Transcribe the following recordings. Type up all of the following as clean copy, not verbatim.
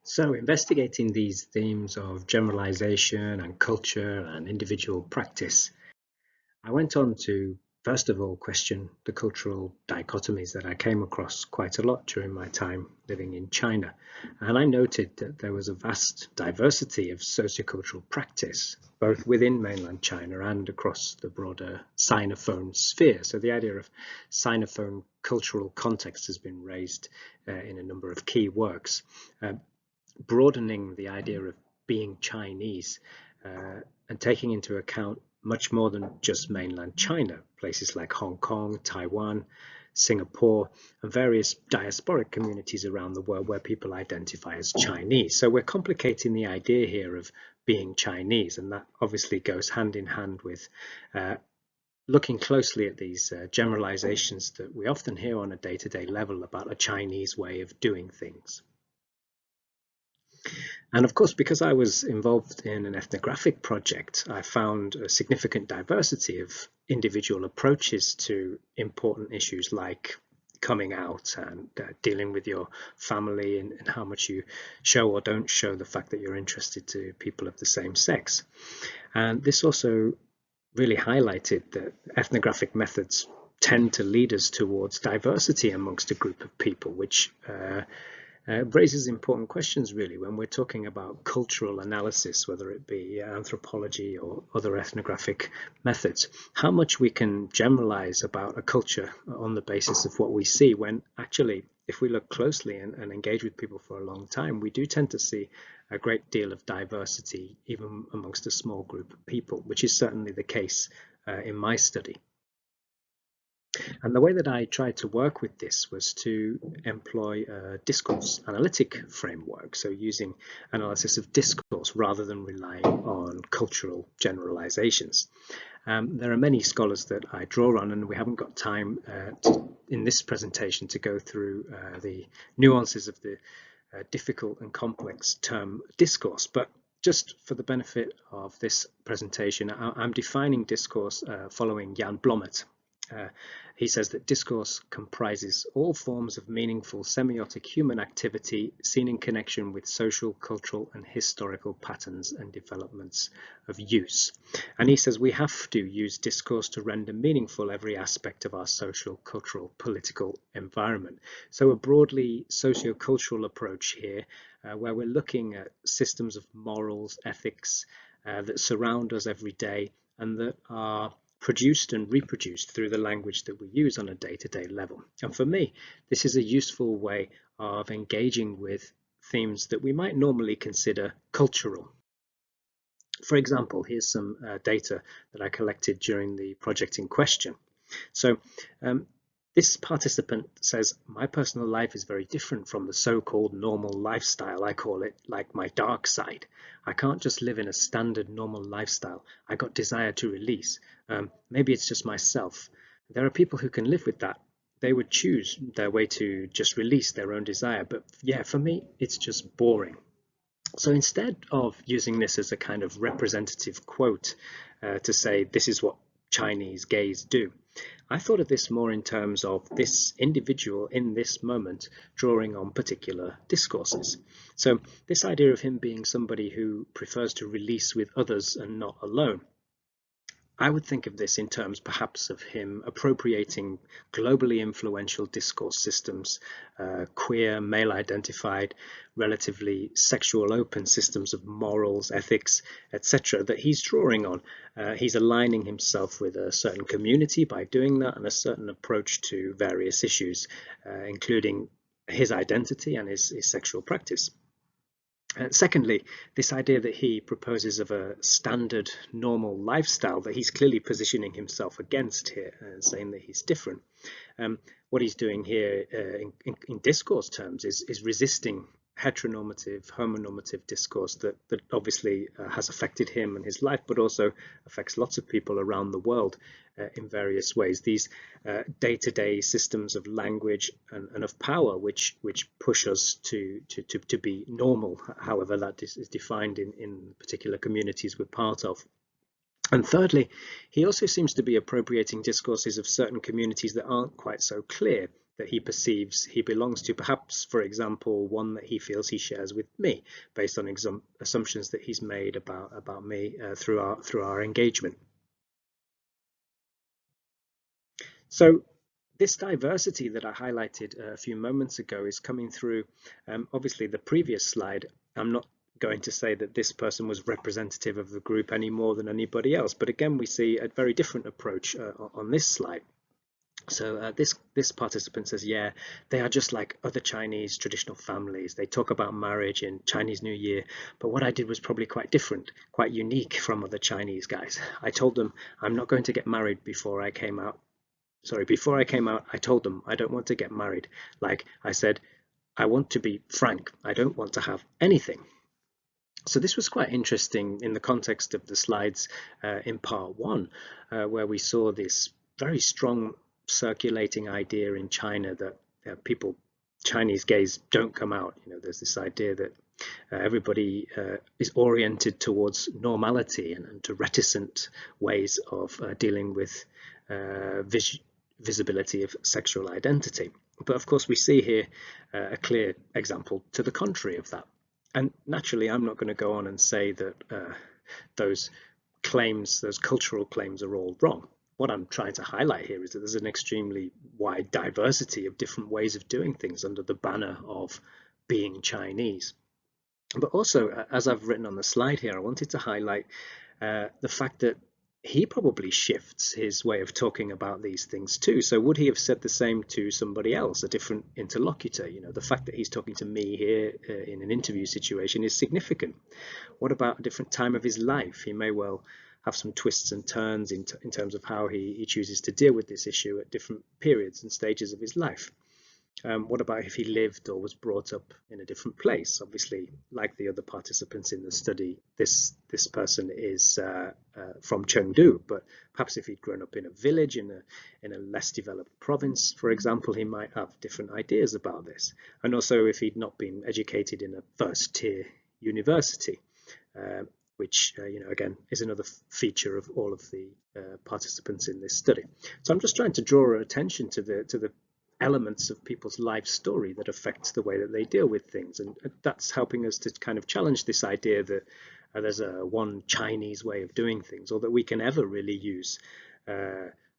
So, investigating these themes of generalization and culture and individual practice, I went on to first of all question the cultural dichotomies that I came across quite a lot during my time living in China. And I noted that there was a vast diversity of sociocultural practice, both within mainland China and across the broader Sinophone sphere. So, the idea of Sinophone cultural context has been raised in a number of key works. Broadening the idea of being Chinese and taking into account much more than just mainland China, places like Hong Kong, Taiwan, Singapore, and various diasporic communities around the world where people identify as Chinese. So we're complicating the idea here of being Chinese, and that obviously goes hand in hand with looking closely at these generalizations that we often hear on a day-to-day level about a Chinese way of doing things. And of course, because I was involved in an ethnographic project, I found a significant diversity of individual approaches to important issues like coming out and dealing with your family and how much you show or don't show the fact that you're interested to people of the same sex. And this also really highlighted that ethnographic methods tend to lead us towards diversity amongst a group of people, which raises important questions really when we're talking about cultural analysis, whether it be anthropology or other ethnographic methods. How much we can generalize about a culture on the basis of what we see, when actually, if we look closely and engage with people for a long time, we do tend to see a great deal of diversity even amongst a small group of people, which is certainly the case in my study. And the way that I tried to work with this was to employ a discourse analytic framework, so using analysis of discourse rather than relying on cultural generalizations. There are many scholars that I draw on, and we haven't got time in this presentation to go through the nuances of the difficult and complex term discourse, but just for the benefit of this presentation, I'm defining discourse following Jan Blommet. He says that discourse comprises all forms of meaningful semiotic human activity seen in connection with social, cultural, and historical patterns and developments of use. And he says we have to use discourse to render meaningful every aspect of our social, cultural, political environment. So a broadly socio-cultural approach here, where we're looking at systems of morals, ethics that surround us every day and that are produced and reproduced through the language that we use on a day-to-day level. And for me, this is a useful way of engaging with themes that we might normally consider cultural. For example, here's some data that I collected during the project in question. So this participant says, my personal life is very different from the so-called normal lifestyle. I call it like my dark side. I can't just live in a standard normal lifestyle. I got desire to release. Maybe it's just myself. There are people who can live with that. They would choose their way to just release their own desire. But yeah, for me, it's just boring. So instead of using this as a kind of representative quote to say this is what Chinese gays do, I thought of this more in terms of this individual in this moment drawing on particular discourses. So this idea of him being somebody who prefers to release with others and not alone, I would think of this in terms perhaps of him appropriating globally influential discourse systems, queer, male-identified, relatively sexual open systems of morals, ethics, etc. that he's drawing on. He's aligning himself with a certain community by doing that, and a certain approach to various issues, including his identity and his sexual practice. Secondly, this idea that he proposes of a standard normal lifestyle that he's clearly positioning himself against here, saying that he's different. What he's doing here in discourse terms is resisting heteronormative, homonormative discourse that obviously has affected him and his life, but also affects lots of people around the world in various ways. These day-to-day systems of language and of power which push us to be normal, however that is defined in particular communities we're part of. And thirdly, he also seems to be appropriating discourses of certain communities that aren't quite so clear. that he perceives he belongs to, perhaps, for example, one that he feels he shares with me based on assumptions that he's made about me through our engagement. So this diversity that I highlighted a few moments ago is coming through. Obviously, the previous slide, I'm not going to say that this person was representative of the group any more than anybody else, but again, we see a very different approach on this slide. So this participant says, yeah, they are just like other Chinese traditional families. They talk about marriage and Chinese New Year, but what I did was probably quite different, quite unique from other Chinese guys. I told them I'm not going to get married before I came out. Sorry, before I came out, I told them I don't want to get married. Like I said, I want to be frank. I don't want to have anything. So this was quite interesting in the context of the slides in part one, where we saw this very strong circulating idea in China that Chinese gays don't come out. There's this idea that everybody is oriented towards normality and to reticent ways of dealing with visibility of sexual identity. But of course, we see here a clear example to the contrary of that. And naturally, I'm not going to go on and say that those claims, those cultural claims, are all wrong. What I'm trying to highlight here is that there's an extremely wide diversity of different ways of doing things under the banner of being Chinese. But also, as I've written on the slide here, I wanted to highlight the fact that he probably shifts his way of talking about these things too. So would he have said the same to somebody else, a different interlocutor? The fact that he's talking to me here in an interview situation is significant. What about a different time of his life? He may well have some twists and turns in terms of how he chooses to deal with this issue at different periods and stages of his life. What about if he lived or was brought up in a different place? Obviously, like the other participants in the study, this person is from Chengdu, but perhaps if he'd grown up in a village in a less developed province, for example, he might have different ideas about this. And also if he'd not been educated in a first-tier university, which again is another feature of all of the participants in this study. So I'm just trying to draw our attention to the elements of people's life story that affects the way that they deal with things, and that's helping us to kind of challenge this idea that there's a one Chinese way of doing things, or that we can ever really use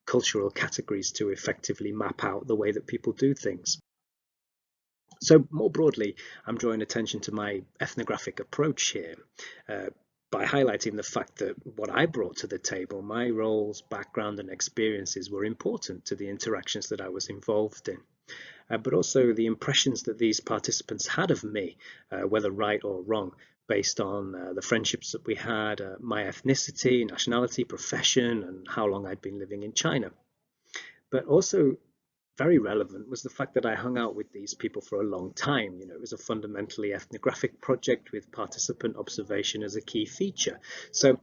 cultural categories to effectively map out the way that people do things. So more broadly, I'm drawing attention to my ethnographic approach here by highlighting the fact that what I brought to the table, my roles, background and experiences, were important to the interactions that I was involved in, but also the impressions that these participants had of me, whether right or wrong, based on the friendships that we had, my ethnicity, nationality, profession, and how long I'd been living in China. But also very relevant was the fact that I hung out with these people for a long time. It was a fundamentally ethnographic project with participant observation as a key feature. So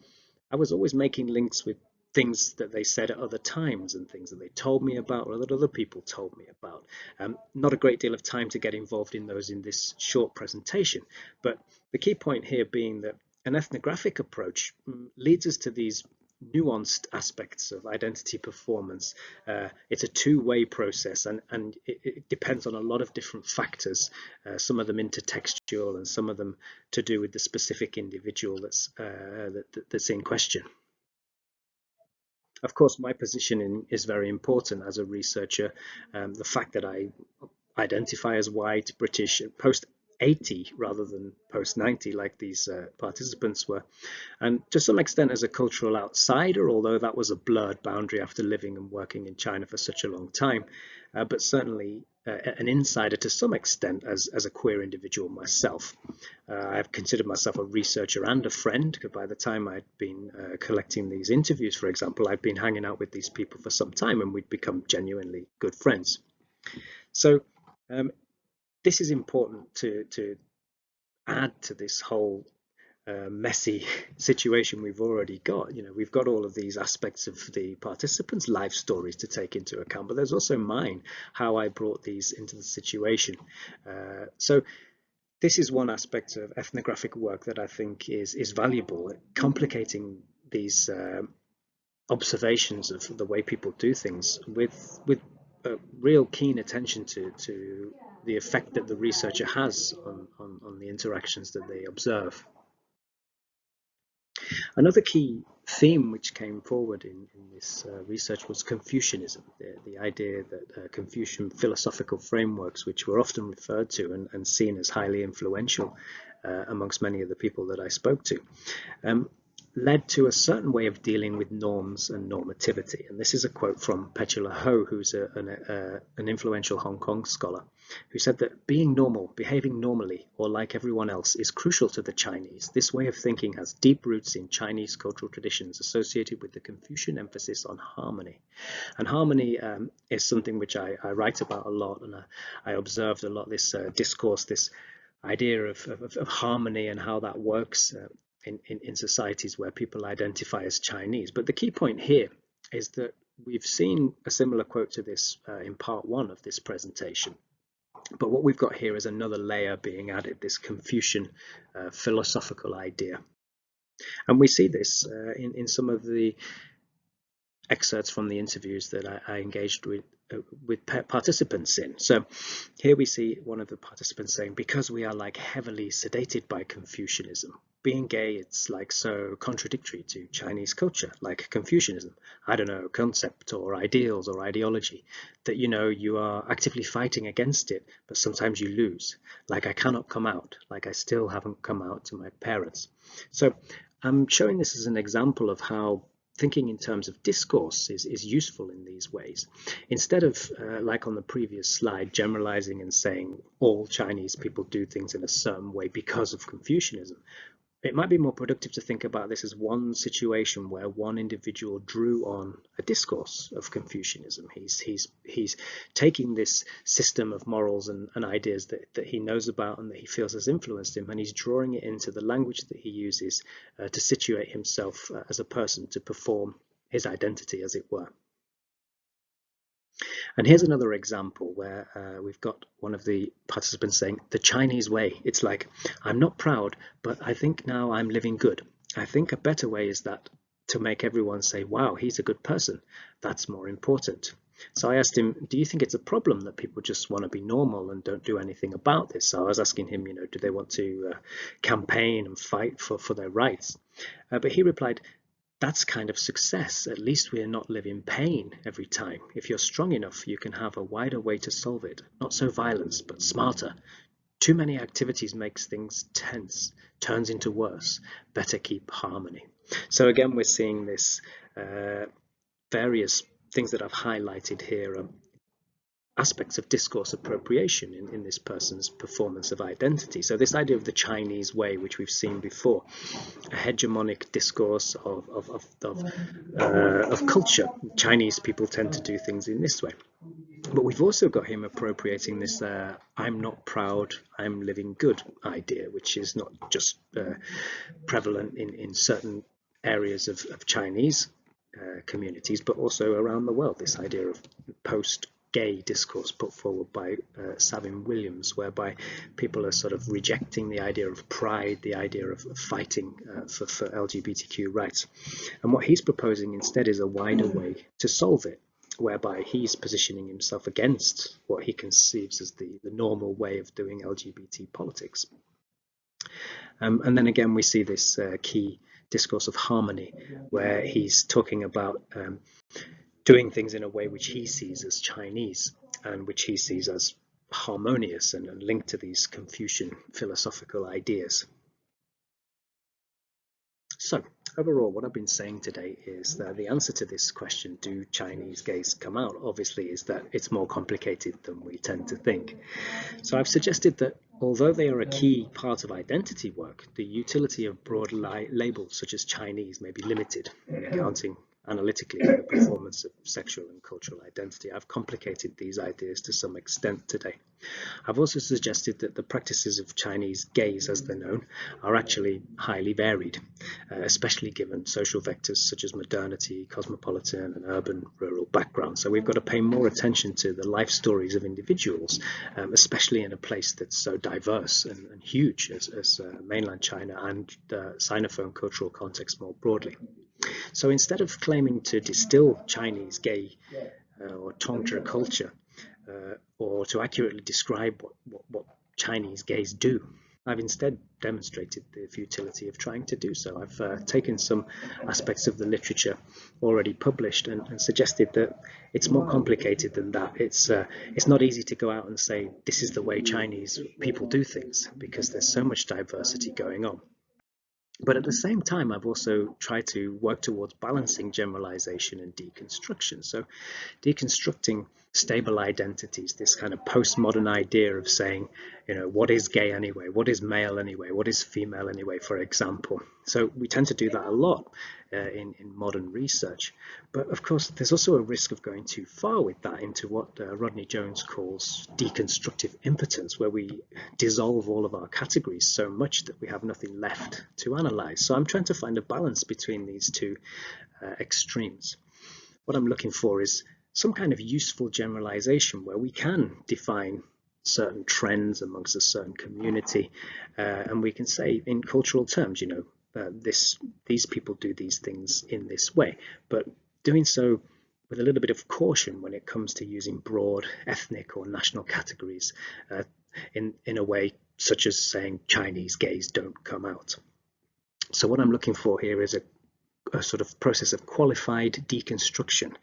I was always making links with things that they said at other times and things that they told me about or that other people told me about. Not a great deal of time to get involved in those in this short presentation, but the key point here being that an ethnographic approach leads us to these nuanced aspects of identity performance. It's a two-way process, and it depends on a lot of different factors, some of them intertextual and some of them to do with the specific individual that's in question. Of course, my position is very important as a researcher. The fact that I identify as white, British, post 80 rather than post 90 like these participants were, and to some extent as a cultural outsider, although that was a blurred boundary after living and working in China for such a long time, but certainly an insider to some extent as a queer individual myself. I've considered myself a researcher and a friend, because by the time I'd been collecting these interviews, for example, I'd been hanging out with these people for some time and we'd become genuinely good friends. So this is important to add to this whole messy situation we've already got. We've got all of these aspects of the participants' life stories to take into account, but there's also mine, how I brought these into the situation. So this is one aspect of ethnographic work that I think is valuable, complicating these observations of the way people do things with a real keen attention to the effect that the researcher has on the interactions that they observe. Another key theme which came forward in this research was Confucianism, the idea that Confucian philosophical frameworks, which were often referred to and seen as highly influential amongst many of the people that I spoke to, led to a certain way of dealing with norms and normativity. And this is a quote from Petula Ho, who's an influential Hong Kong scholar, who said that being normal, behaving normally, or like everyone else, is crucial to the Chinese. This way of thinking has deep roots in Chinese cultural traditions associated with the Confucian emphasis on harmony. And harmony is something which I write about a lot, and I observed a lot this discourse, this idea of harmony and how that works in societies where people identify as Chinese. But the key point here is that we've seen a similar quote to this in part one of this presentation. But what we've got here is another layer being added, this Confucian philosophical idea. And we see this in some of the excerpts from the interviews that I engaged with participants in. So here we see one of the participants saying, because we are like heavily sedated by Confucianism, being gay, it's like so contradictory to Chinese culture, like Confucianism, I don't know, concept or ideals or ideology, that you are actively fighting against it, but sometimes you lose. Like I cannot come out, like I still haven't come out to my parents. So I'm showing this as an example of how thinking in terms of discourse is useful in these ways. Instead of, like on the previous slide, generalizing and saying all Chinese people do things in a certain way because of Confucianism, it might be more productive to think about this as one situation where one individual drew on a discourse of Confucianism. He's taking this system of morals and ideas that he knows about and that he feels has influenced him, and he's drawing it into the language that he uses to situate himself as a person, to perform his identity, as it were. And here's another example where we've got one of the participants saying, the Chinese way. It's like, I'm not proud, but I think now I'm living good. I think a better way is that to make everyone say, wow, he's a good person. That's more important. So I asked him, do you think it's a problem that people just want to be normal and don't do anything about this? So I was asking him, do they want to campaign and fight for their rights? But he replied, that's kind of success. At least we are not living pain every time. If you're strong enough, you can have a wider way to solve it. Not so violence, but smarter. Too many activities makes things tense, turns into worse. Better keep harmony. So again, we're seeing this various things that I've highlighted here, aspects of discourse appropriation in this person's performance of identity. So this idea of the Chinese way, which we've seen before, a hegemonic discourse of culture. Chinese people tend to do things in this way. But we've also got him appropriating this I'm not proud, I'm living good idea, which is not just prevalent in certain areas of Chinese communities, but also around the world. This idea of post-gay discourse put forward by Savin Williams, whereby people are sort of rejecting the idea of pride, the idea of fighting for LGBTQ rights. And what he's proposing instead is a wider way to solve it, whereby he's positioning himself against what he conceives as the normal way of doing LGBT politics. And then again, we see this key discourse of harmony, where he's talking about doing things in a way which he sees as Chinese and which he sees as harmonious and linked to these Confucian philosophical ideas. So overall, what I've been saying today is that the answer to this question, do Chinese gays come out, obviously is that it's more complicated than we tend to think. So I've suggested that although they are a key part of identity work, the utility of broad labels such as Chinese may be limited in accounting analytically for the performance of sexual and cultural identity. I've complicated these ideas to some extent today. I've also suggested that the practices of Chinese gays, as they're known, are actually highly varied, especially given social vectors such as modernity, cosmopolitan and urban rural backgrounds. So we've got to pay more attention to the life stories of individuals, especially in a place that's so diverse and huge as mainland China and the Sinophone cultural context more broadly. So instead of claiming to distill Chinese gay or Tongzhi culture, or to accurately describe what Chinese gays do. I've instead demonstrated the futility of trying to do so. I've taken some aspects of the literature already published and suggested that it's more complicated than that. It's not easy to go out and say this is the way Chinese people do things, because there's so much diversity going on. But at the same time, I've also tried to work towards balancing generalization and deconstruction. So deconstructing stable identities, this kind of postmodern idea of saying, what is gay anyway? What is male anyway? What is female anyway, for example? So we tend to do that a lot in modern research. But of course, there's also a risk of going too far with that into what Rodney Jones calls deconstructive impotence, where we dissolve all of our categories so much that we have nothing left to analyze. So I'm trying to find a balance between these two extremes. What I'm looking for is some kind of useful generalization where we can define certain trends amongst a certain community, and we can say in cultural terms, these people do these things in this way, but doing so with a little bit of caution when it comes to using broad ethnic or national categories in a way such as saying Chinese gays don't come out. So what I'm looking for here is a sort of process of qualified deconstruction,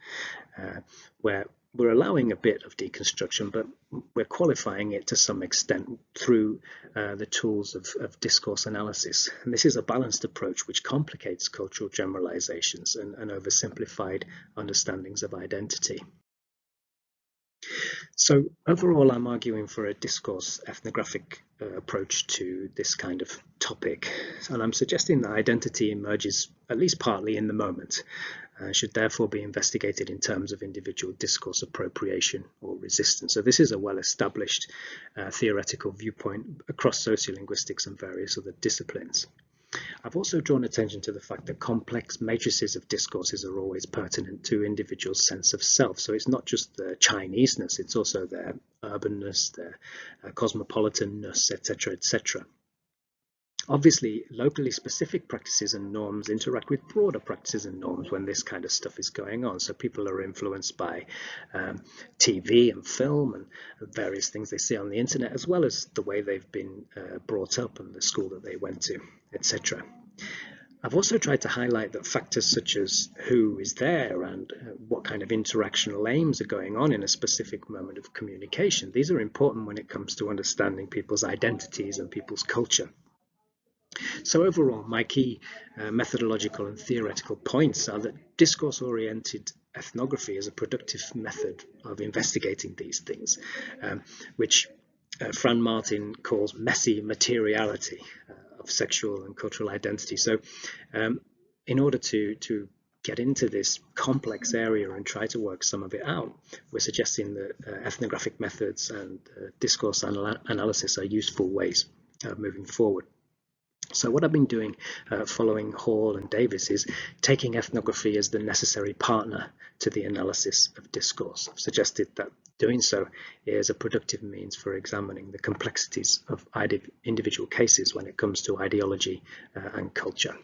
where we're allowing a bit of deconstruction, but we're qualifying it to some extent through the tools of discourse analysis. And this is a balanced approach which complicates cultural generalizations and oversimplified understandings of identity. So overall, I'm arguing for a discourse ethnographic approach to this kind of topic, and I'm suggesting that identity emerges at least partly in the moment, should therefore be investigated in terms of individual discourse appropriation or resistance. So this is a well-established theoretical viewpoint across sociolinguistics and various other disciplines. I've also drawn attention to the fact that complex matrices of discourses are always pertinent to individuals' sense of self. So it's not just their Chineseness, it's also their urbanness, their cosmopolitanness, etc., etc. Obviously, locally specific practices and norms interact with broader practices and norms when this kind of stuff is going on. So people are influenced by TV and film and various things they see on the internet, as well as the way they've been brought up and the school that they went to, etc. I've also tried to highlight that factors such as who is there and what kind of interactional aims are going on in a specific moment of communication. These are important when it comes to understanding people's identities and people's culture. So overall, my key methodological and theoretical points are that discourse-oriented ethnography is a productive method of investigating these things, which Fran Martin calls messy materiality of sexual and cultural identity. So in order to get into this complex area and try to work some of it out, we're suggesting that ethnographic methods and discourse analysis are useful ways of moving forward. So what I've been doing following Hall and Davis is taking ethnography as the necessary partner to the analysis of discourse. I've suggested that doing so is a productive means for examining the complexities of individual cases when it comes to ideology and culture.